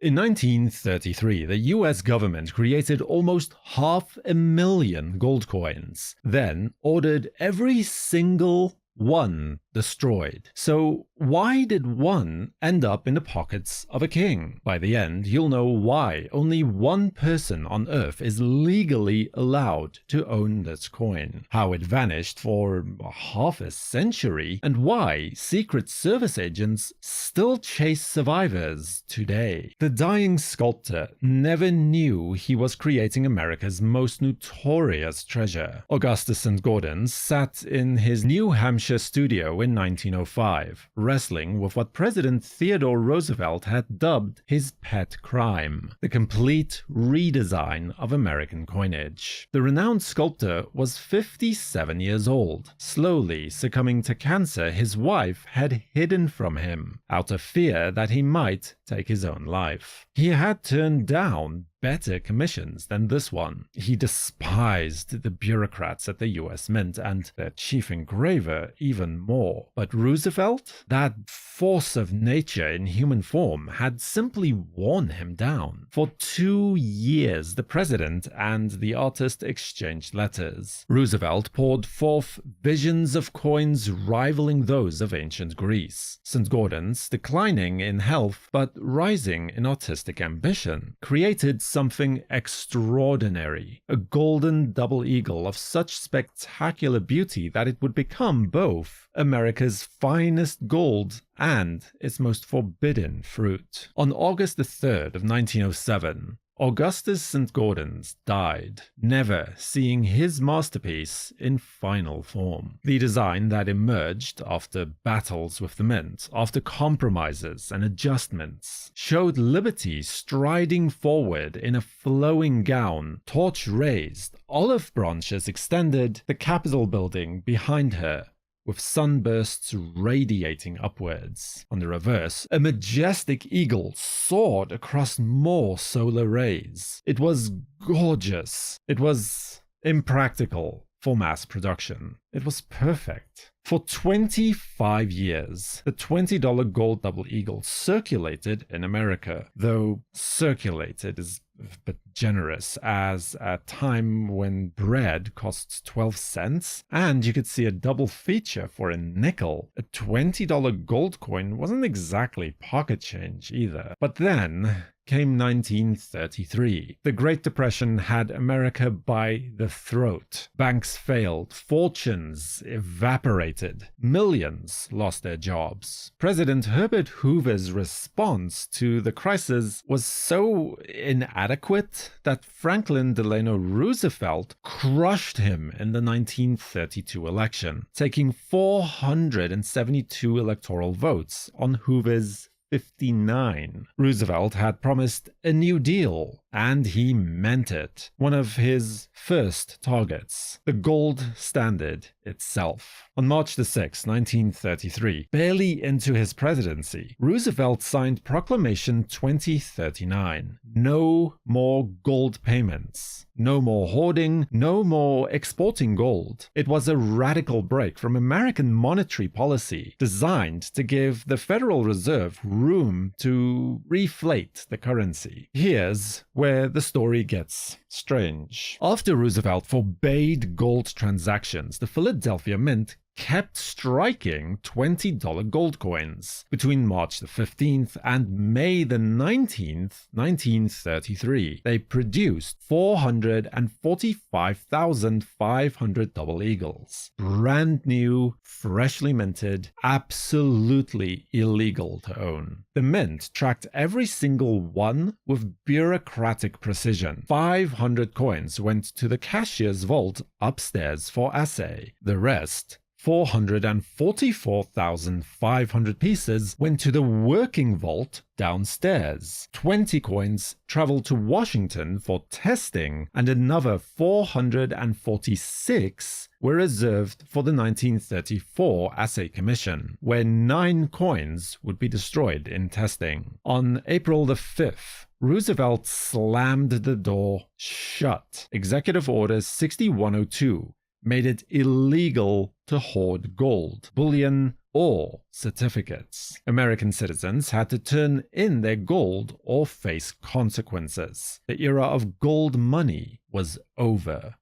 In 1933, the US government created almost 500,000 gold coins, then ordered every single one destroyed. So why did one end up in the pockets of a king? By the end, you'll know why only one person on Earth is legally allowed to own this coin, how it vanished for half a century, and why Secret Service agents still chase survivors today. The dying sculptor never knew he was creating America's most notorious treasure. Augustus Saint-Gaudens sat in his New Hampshire studio in 1905, wrestling with what President Theodore Roosevelt had dubbed his pet crime, the complete redesign of American coinage. The renowned sculptor was 57 years old, slowly succumbing to cancer his wife had hidden from him, out of fear that he might take his own life. He had turned down better commissions than this one. He despised the bureaucrats at the US Mint and their chief engraver even more. But Roosevelt, that force of nature in human form, had simply worn him down. For 2 years, the president and the artist exchanged letters. Roosevelt poured forth visions of coins rivaling those of ancient Greece. Saint-Gaudens, declining in health but rising in artistic ambition, created something extraordinary, a golden double eagle of such spectacular beauty that it would become both America's finest gold and its most forbidden fruit. On August the 3rd of 1907, Augustus Saint-Gaudens died, never seeing his masterpiece in final form. The design that emerged after battles with the mint, after compromises and adjustments, showed liberty striding forward in a flowing gown, torch raised, olive branches extended, the Capitol building behind her, with sunbursts radiating upwards. On the reverse, a majestic eagle soared across more solar rays. It was gorgeous. It was impractical for mass production. It was perfect. For 25 years, the $20 gold double eagle circulated in America, though circulated is a bit generous, as at a time when bread costs 12 cents, and you could see a double feature for a nickel. A $20 gold coin wasn't exactly pocket change either. But then came 1933. The Great Depression had America by the throat. Banks failed, fortunes evaporated, millions lost their jobs. President Herbert Hoover's response to the crisis was so inadequate that Franklin Delano Roosevelt crushed him in the 1932 election, taking 472 electoral votes on Hoover's 59. Roosevelt had promised a New Deal, and he meant it. One of his first targets, the gold standard itself. On March 6, 1933, barely into his presidency, Roosevelt signed Proclamation 2039. No more gold payments. No more hoarding, no more exporting gold. It was a radical break from American monetary policy designed to give the Federal Reserve room to reflate the currency. Here's where the story gets strange. After Roosevelt forbade gold transactions, the Philadelphia Mint kept striking $20 gold coins. Between March the 15th and May the 19th, 1933, they produced 445,500 double eagles. Brand new, freshly minted, absolutely illegal to own. The mint tracked every single one with bureaucratic precision. 500 coins went to the cashier's vault upstairs for assay. The rest, 444,500 pieces, went to the working vault downstairs. 20 coins traveled to Washington for testing, and another 446 were reserved for the 1934 Assay Commission, where 9 coins would be destroyed in testing. On April the 5th, Roosevelt slammed the door shut. Executive Order 6102 made it illegal to hoard gold, bullion, or certificates. American citizens had to turn in their gold or face consequences. The era of gold money was over.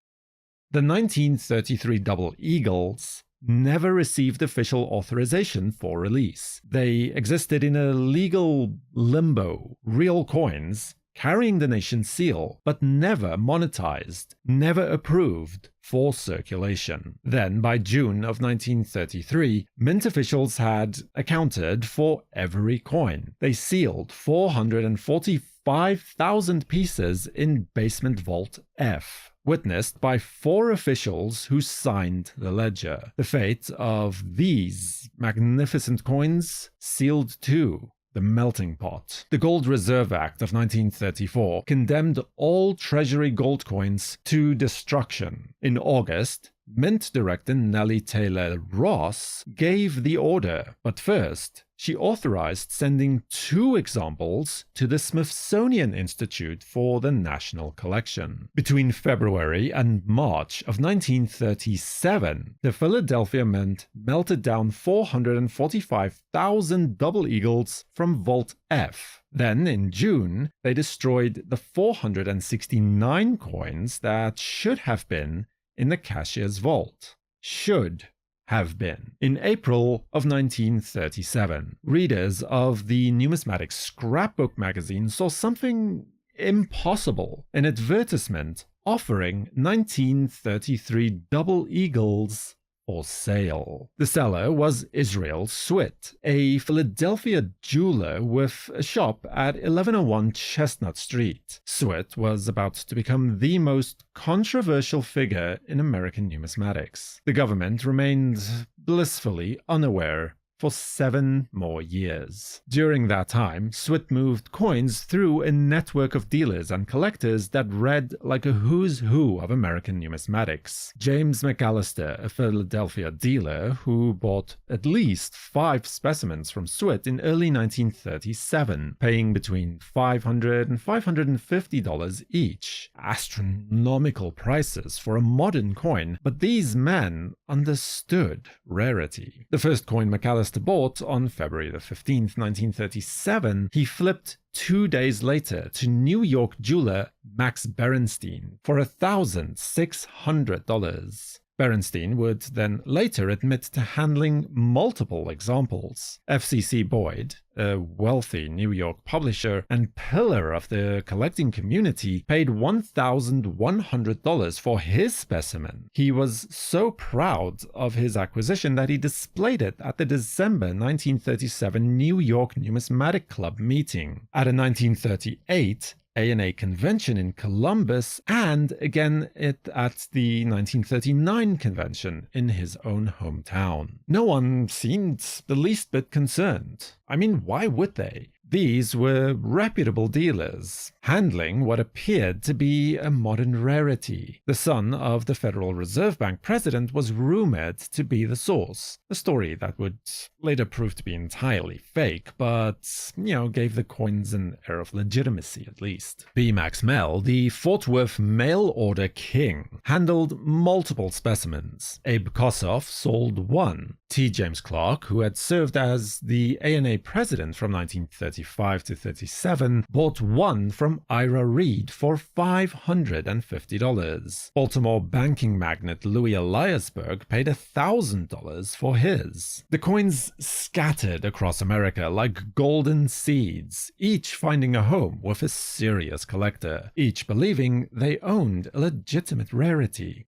The 1933 Double Eagles never received official authorization for release. They existed in a legal limbo, real coins carrying the nation's seal, but never monetized, never approved for circulation. Then, by June of 1933, mint officials had accounted for every coin. They sealed 445,000 pieces in Basement Vault F, witnessed by 4 officials who signed the ledger. The fate of these magnificent coins sealed too the melting pot. The Gold Reserve Act of 1934 condemned all Treasury gold coins to destruction. In August, Mint Director Nellie Taylor Ross gave the order, but first, she authorized sending 2 examples to the Smithsonian Institute for the National Collection. Between February and March of 1937, the Philadelphia Mint melted down 445,000 Double Eagles from Vault F. Then, in June, they destroyed the 469 coins that should have been in the cashier's vault. Should have been. In April of 1937, readers of the Numismatic scrapbook magazine saw something impossible: an advertisement offering 1933 Double Eagles for sale. The seller was Israel Swit, a Philadelphia jeweler with a shop at 1101 Chestnut Street. Swit was about to become the most controversial figure in American numismatics. The government remained blissfully unaware for 7 more years. During that time, Swit moved coins through a network of dealers and collectors that read like a who's who of American numismatics. James McAllister, a Philadelphia dealer who bought at least 5 specimens from Swit in early 1937, paying between $500 and $550 each. Astronomical prices for a modern coin, but these men understood rarity. The first coin McAllister bought on February 15, 1937, he flipped 2 days later to New York jeweler Max Berenstein for $1,600. Berenstein would then later admit to handling multiple examples. FCC Boyd, a wealthy New York publisher and pillar of the collecting community, paid $1,100 for his specimen. He was so proud of his acquisition that he displayed it at the December 1937 New York Numismatic Club meeting. At a 1938 A&A convention in Columbus, and again at the 1939 convention in his own hometown. No one seemed the least bit concerned. I mean, why would they? These were reputable dealers, handling what appeared to be a modern rarity. The son of the Federal Reserve Bank president was rumored to be the source, a story that would later prove to be entirely fake, but, gave the coins an air of legitimacy at least. B. Max Mell, the Fort Worth mail order king, handled multiple specimens. Abe Kossoff sold 1. T. James Clark, who had served as the A&A president from 1935 to 37, bought 1 from Ira Reed for $550. Baltimore banking magnate Louis Eliasberg paid $1,000 for his. The coins scattered across America like golden seeds, each finding a home with a serious collector, each believing they owned a legitimate rarity.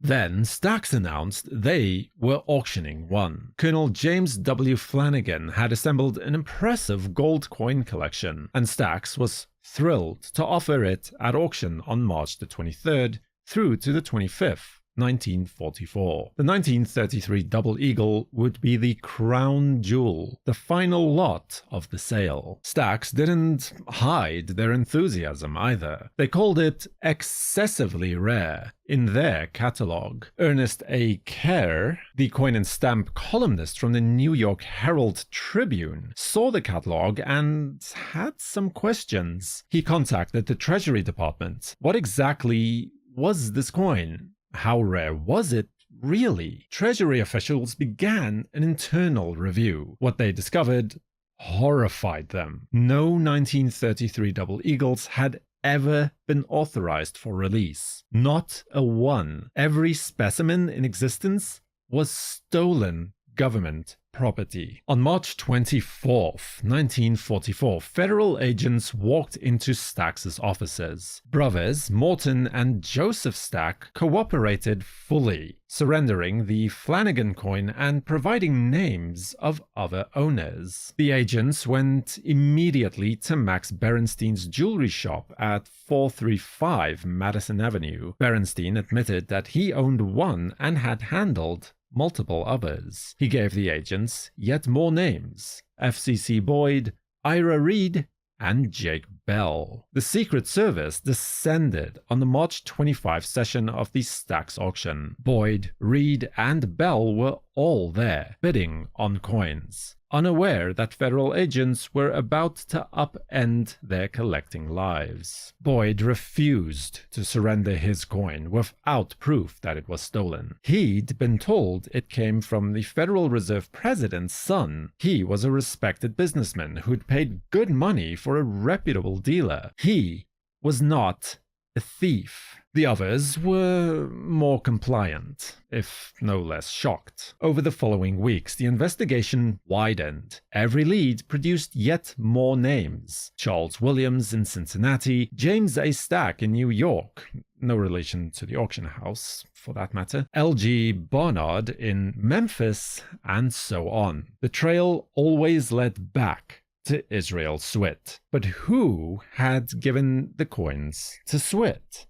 Then Stax announced they were auctioning 1. Colonel James W. Flanagan had assembled an impressive gold coin collection, and Stax was thrilled to offer it at auction on March the 23rd through to the 25th. 1944. The 1933 Double Eagle would be the crown jewel, the final lot of the sale. Stax didn't hide their enthusiasm either. They called it excessively rare in their catalog. Ernest A. Kerr, the coin and stamp columnist from the New York Herald Tribune, saw the catalog and had some questions. He contacted the Treasury Department. What exactly was this coin? How rare was it? really. Treasury officials began an internal review. What they discovered horrified them. No 1933 Double Eagles had ever been authorized for release. Not a one. Every specimen in existence was stolen government property. On March 24th, 1944, federal agents walked into Stack's offices. Brothers Morton and Joseph Stack cooperated fully, surrendering the Flanagan coin and providing names of other owners. The agents went immediately to Max Berenstein's jewelry shop at 435 Madison Avenue. Berenstein admitted that he owned one and had handled multiple others. He gave the agents yet more names: FCC Boyd, Ira Reed, and Jake Bell. The Secret Service descended on the March 25 session of the Stack's auction. Boyd, Reed, and Bell were all there, bidding on coins, unaware that federal agents were about to upend their collecting lives. Boyd refused to surrender his coin without proof that it was stolen. He'd been told it came from the Federal Reserve president's son. He was a respected businessman who'd paid good money for a reputable dealer. He was not a thief. The others were more compliant, if no less shocked. Over the following weeks, the investigation widened. Every lead produced yet more names: Charles Williams in Cincinnati, James A. Stack in New York, no relation to the auction house for that matter, L.G. Barnard in Memphis, and so on. The trail always led back to Israel Swett. But who had given the coins to Swett?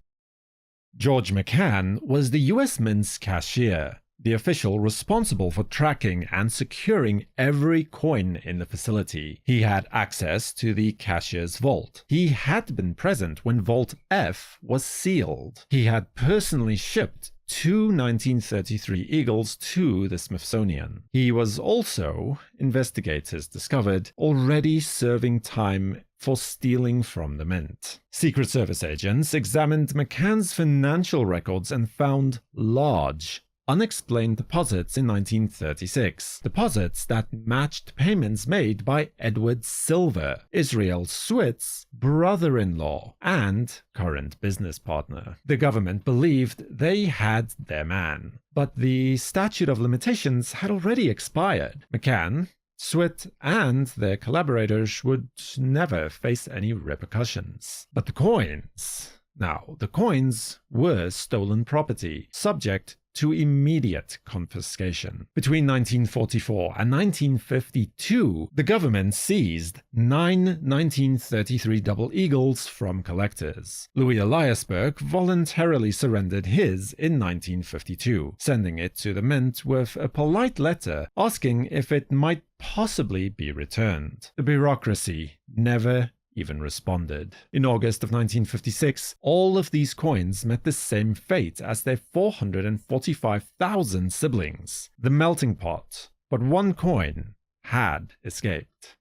George McCann was the U.S. Mint's cashier, the official responsible for tracking and securing every coin in the facility. He had access to the cashier's vault. He had been present when Vault F was sealed. He had personally shipped 2 1933 Eagles to the Smithsonian. He was also, investigators discovered, already serving time for stealing from the Mint. Secret Service agents examined McCann's financial records and found large, unexplained deposits in 1936. Deposits that matched payments made by Edward Silver, Israel Swett's brother-in-law and current business partner. The government believed they had their man, but the statute of limitations had already expired. McCann, Swett, and their collaborators would never face any repercussions. But the coins... Now, the coins were stolen property, subject to immediate confiscation. Between 1944 and 1952, the government seized 9 1933 Double Eagles from collectors. Louis Eliasberg voluntarily surrendered his in 1952, sending it to the Mint with a polite letter asking if it might possibly be returned. The bureaucracy never even responded. In August of 1956, all of these coins met the same fate as their 445,000 siblings, the melting pot, but one coin had escaped.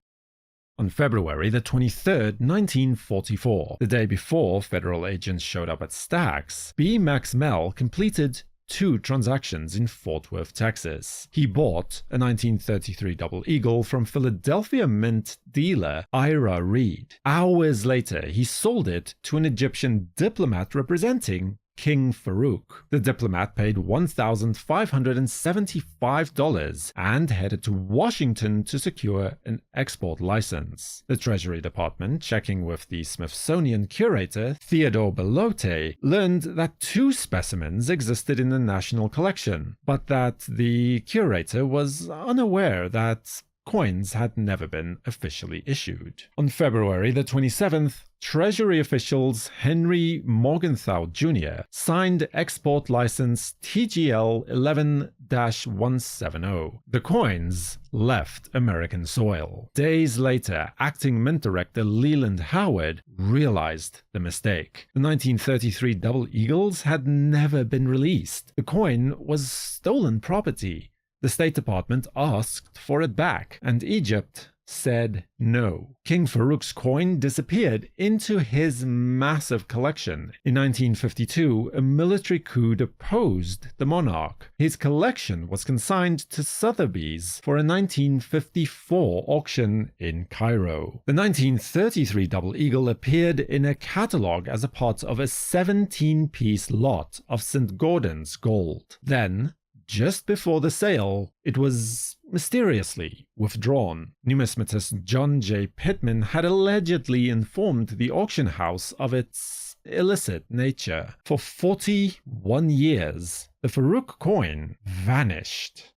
On February the 23rd, 1944, the day before federal agents showed up at Stack's, B. Max Mell completed 2 transactions in Fort Worth, Texas. He bought a 1933 Double Eagle from Philadelphia Mint dealer Ira Reed. Hours later, he sold it to an Egyptian diplomat representing King Farouk. The diplomat paid $1,575 and headed to Washington to secure an export license. The Treasury Department, checking with the Smithsonian curator Theodore Belote, learned that 2 specimens existed in the national collection, but that the curator was unaware that coins had never been officially issued. On February the 27th, Treasury officials Henry Morgenthau Jr. signed export license TGL 11-170. The coins left American soil. Days later, acting Mint Director Leland Howard realized the mistake. The 1933 Double Eagles had never been released. The coin was stolen property. The State Department asked for it back, and Egypt said no. King Farouk's coin disappeared into his massive collection. In 1952, a military coup deposed the monarch. His collection was consigned to Sotheby's for a 1954 auction in Cairo. The 1933 Double Eagle appeared in a catalogue as a part of a 17-piece lot of Saint-Gaudens gold. Then, just before the sale, it was mysteriously withdrawn. Numismatist John J. Pittman had allegedly informed the auction house of its illicit nature. For 41 years, the Farouk coin vanished.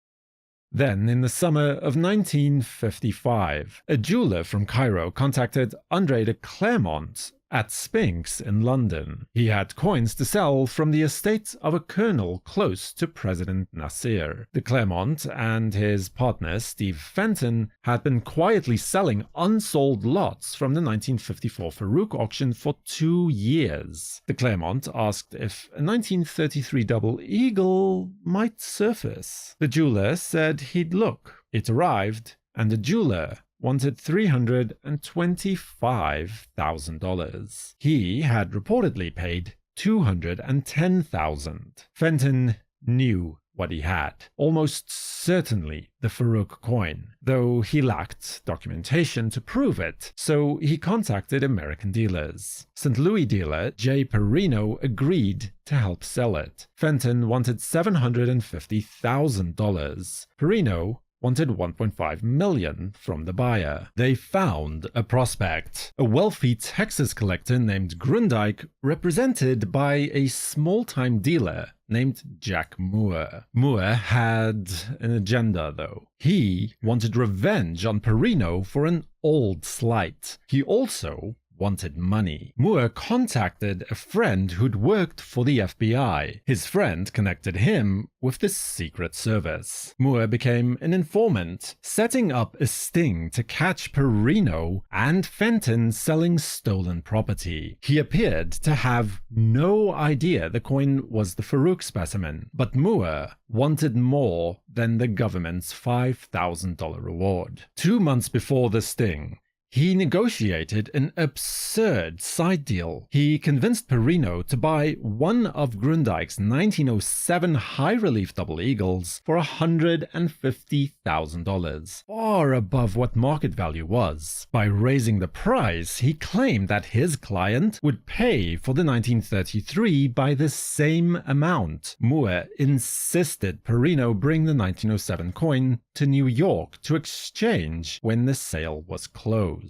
Then, in the summer of 1955, a jeweler from Cairo contacted André de Clermont at Sphinx in London. He had coins to sell from the estate of a colonel close to President Nasser. De Clermont and his partner Steve Fenton had been quietly selling unsold lots from the 1954 Farouk auction for 2 years. De Clermont asked if a 1933 Double Eagle might surface. The jeweler said he'd look. It arrived, and the jeweler wanted $325,000. He had reportedly paid $210,000. Fenton knew what he had, almost certainly the Farouk coin, though he lacked documentation to prove it, so he contacted American dealers. St. Louis dealer Jay Perino agreed to help sell it. Fenton wanted $750,000. Perino wanted $1.5 million from the buyer. They found a prospect, a wealthy Texas collector named Grundyke, represented by a small-time dealer named Jack Moore. Moore had an agenda, though. He wanted revenge on Perino for an old slight. He also wanted money. Moore contacted a friend who'd worked for the FBI. His friend connected him with the Secret Service. Moore became an informant, setting up a sting to catch Perino and Fenton selling stolen property. He appeared to have no idea the coin was the Farouk specimen, but Moore wanted more than the government's $5,000 reward. 2 months before the sting, he negotiated an absurd side deal. He convinced Perino to buy one of Grundyke's 1907 high-relief Double Eagles for $150,000, far above what market value was. By raising the price, he claimed that his client would pay for the 1933 by the same amount. Moore insisted Perino bring the 1907 coin to New York to exchange when the sale was closed.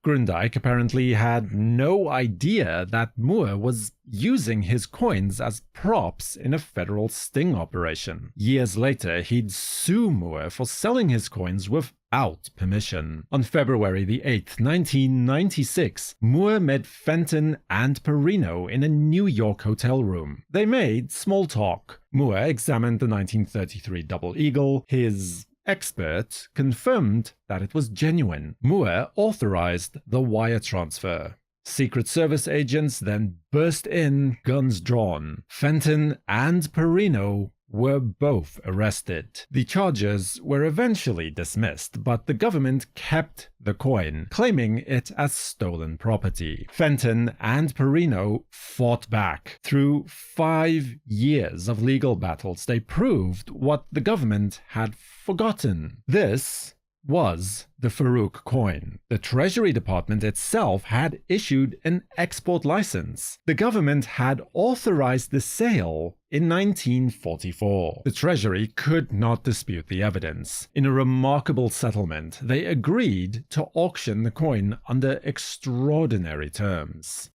Grundyke apparently had no idea that Moore was using his coins as props in a federal sting operation. Years later, he'd sue Moore for selling his coins without permission. On February the 8th, 1996, Moore met Fenton and Perino in a New York hotel room. They made small talk. Moore examined the 1933 Double Eagle. His expert confirmed that it was genuine. Moore authorized the wire transfer. Secret Service agents then burst in, guns drawn. Fenton and Perino were both arrested. The charges were eventually dismissed, but the government kept the coin, claiming it as stolen property. Fenton and Perino fought back. Through 5 years of legal battles, they proved what the government had forgotten. This was the Farouk coin. The Treasury Department itself had issued an export license. The government had authorized the sale in 1944. The Treasury could not dispute the evidence. In a remarkable settlement, they agreed to auction the coin under extraordinary terms.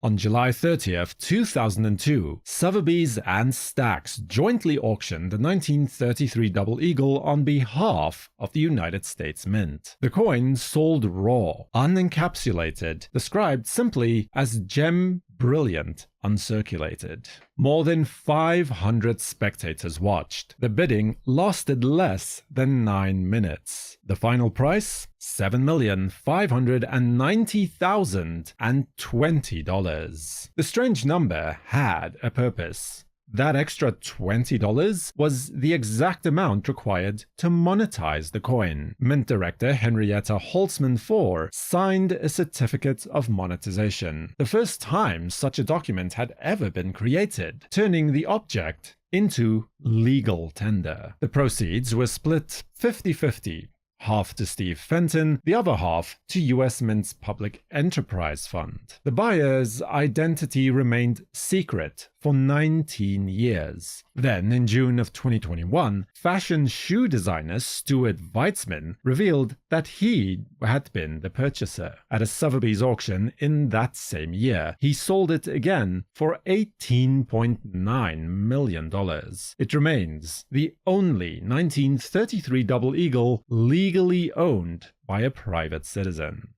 On July 30th, 2002, Sotheby's and Stax jointly auctioned the 1933 Double Eagle on behalf of the United States Mint. The coin sold raw, unencapsulated, described simply as gem brilliant, uncirculated. More than 500 spectators watched. The bidding lasted less than 9 minutes. The final price? $7,590,020. The strange number had a purpose. That extra $20 was the exact amount required to monetize the coin. Mint director Henrietta Holtzman IV signed a certificate of monetization, the first time such a document had ever been created, turning the object into legal tender. The proceeds were split 50-50. Half to Steve Fenton, the other half to US Mint's Public Enterprise Fund. The buyer's identity remained secret for 19 years. Then, in June of 2021, fashion shoe designer Stuart Weitzman revealed that he had been the purchaser. At a Sotheby's auction in that same year, he sold it again for $18.9 million. It remains the only 1933 Double Eagle legally owned by a private citizen.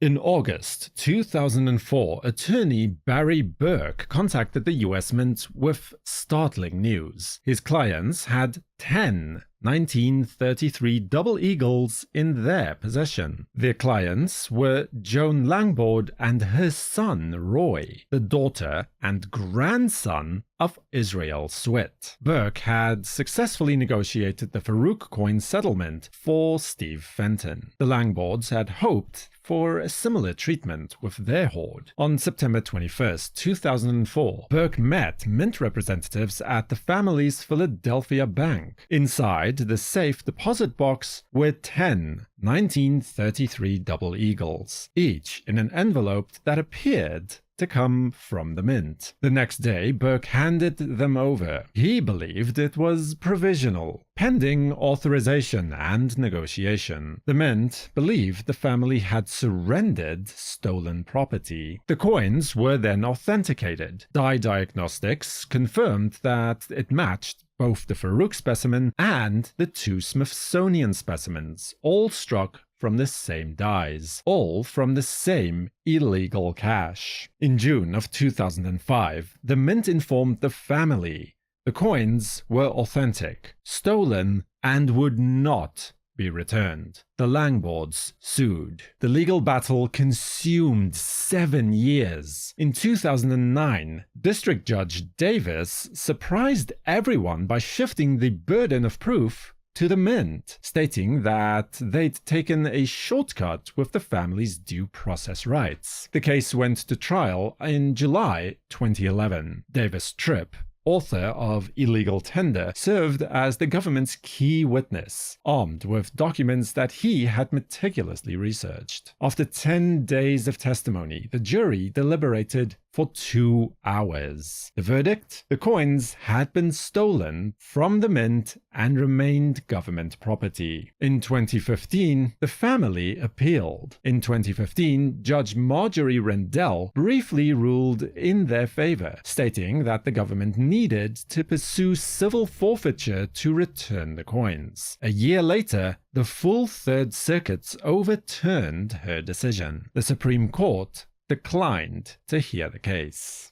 In August 2004, attorney Barry Burke contacted the US Mint with startling news. His clients had 10 1933 Double Eagles in their possession. Their clients were Joan Langboard and her son Roy, the daughter and grandson of Israel Swit. Burke had successfully negotiated the Farouk coin settlement for Steve Fenton. The Langboards had hoped for a similar treatment with their hoard. On September 21, 2004, Burke met Mint representatives at the family's Philadelphia bank. Inside the safe deposit box were 10 1933 Double Eagles, each in an envelope that appeared to come from the Mint. The next day, Burke handed them over. He believed it was provisional, pending authorization and negotiation. The Mint believed the family had surrendered stolen property. The coins were then authenticated. Dye diagnostics confirmed that it matched both the Farouk specimen and the two Smithsonian specimens, all struck from the same dyes, all from the same illegal cache. In June of 2005, the Mint informed the family the coins were authentic, stolen, and would not be returned. The Langboards sued. The legal battle consumed 7 years. In 2009, District Judge Davis surprised everyone by shifting the burden of proof to the Mint, stating that they'd taken a shortcut with the family's due process rights. The case went to trial in July 2011. Davis Tripp, author of Illegal Tender, served as the government's key witness, armed with documents that he had meticulously researched. After 10 days of testimony, the jury deliberated for 2 hours. The verdict? The coins had been stolen from the Mint and remained government property. In 2015, the family appealed. In 2015, Judge Marjorie Rendell briefly ruled in their favor, stating that the government needed to pursue civil forfeiture to return the coins. A year later, the full Third Circuit overturned her decision. The Supreme Court declined to hear the case.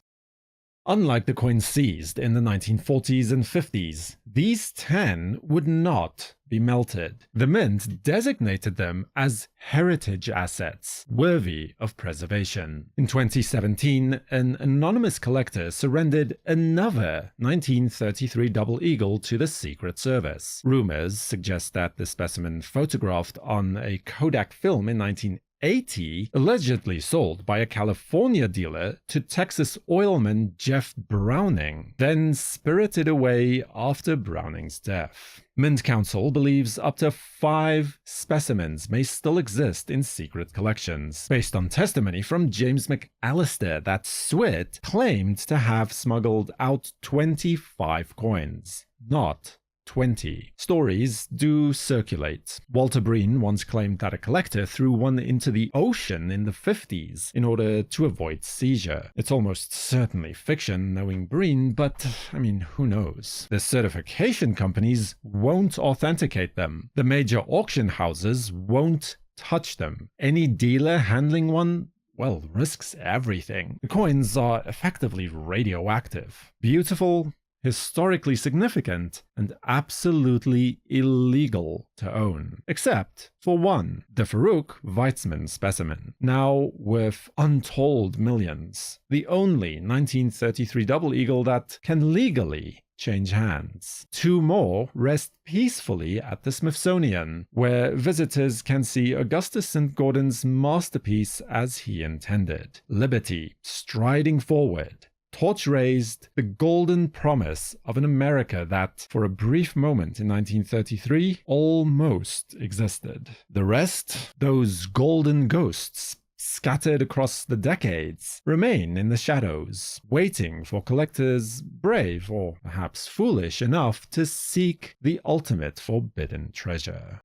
Unlike the coins seized in the 1940s and 50s, these 10 would not be melted. The Mint designated them as heritage assets, worthy of preservation. In 2017, an anonymous collector surrendered another 1933 Double Eagle to the Secret Service. Rumors suggest that the specimen photographed on a Kodak film in 1980 allegedly sold by a California dealer to Texas oilman Jeff Browning, then spirited away after Browning's death. Mint Counsel believes up to 5 specimens may still exist in secret collections, based on testimony from James McAllister that Swit claimed to have smuggled out 25 coins, not 20. Stories do circulate. Walter Breen once claimed that a collector threw one into the ocean in the 50s in order to avoid seizure. It's almost certainly fiction, knowing Breen, but who knows? The certification companies won't authenticate them. The major auction houses won't touch them. Any dealer handling one, risks everything. The coins are effectively radioactive. Beautiful? historically significant and absolutely illegal to own. Except for one, the Farouk Weizmann specimen, now worth untold millions. The only 1933 Double Eagle that can legally change hands. Two more rest peacefully at the Smithsonian, where visitors can see Augustus Saint-Gaudens' masterpiece as he intended. Liberty striding forward, torch raised, the golden promise of an America that, for a brief moment in 1933, almost existed. The rest, those golden ghosts, scattered across the decades, remain in the shadows, waiting for collectors brave or perhaps foolish enough to seek the ultimate forbidden treasure.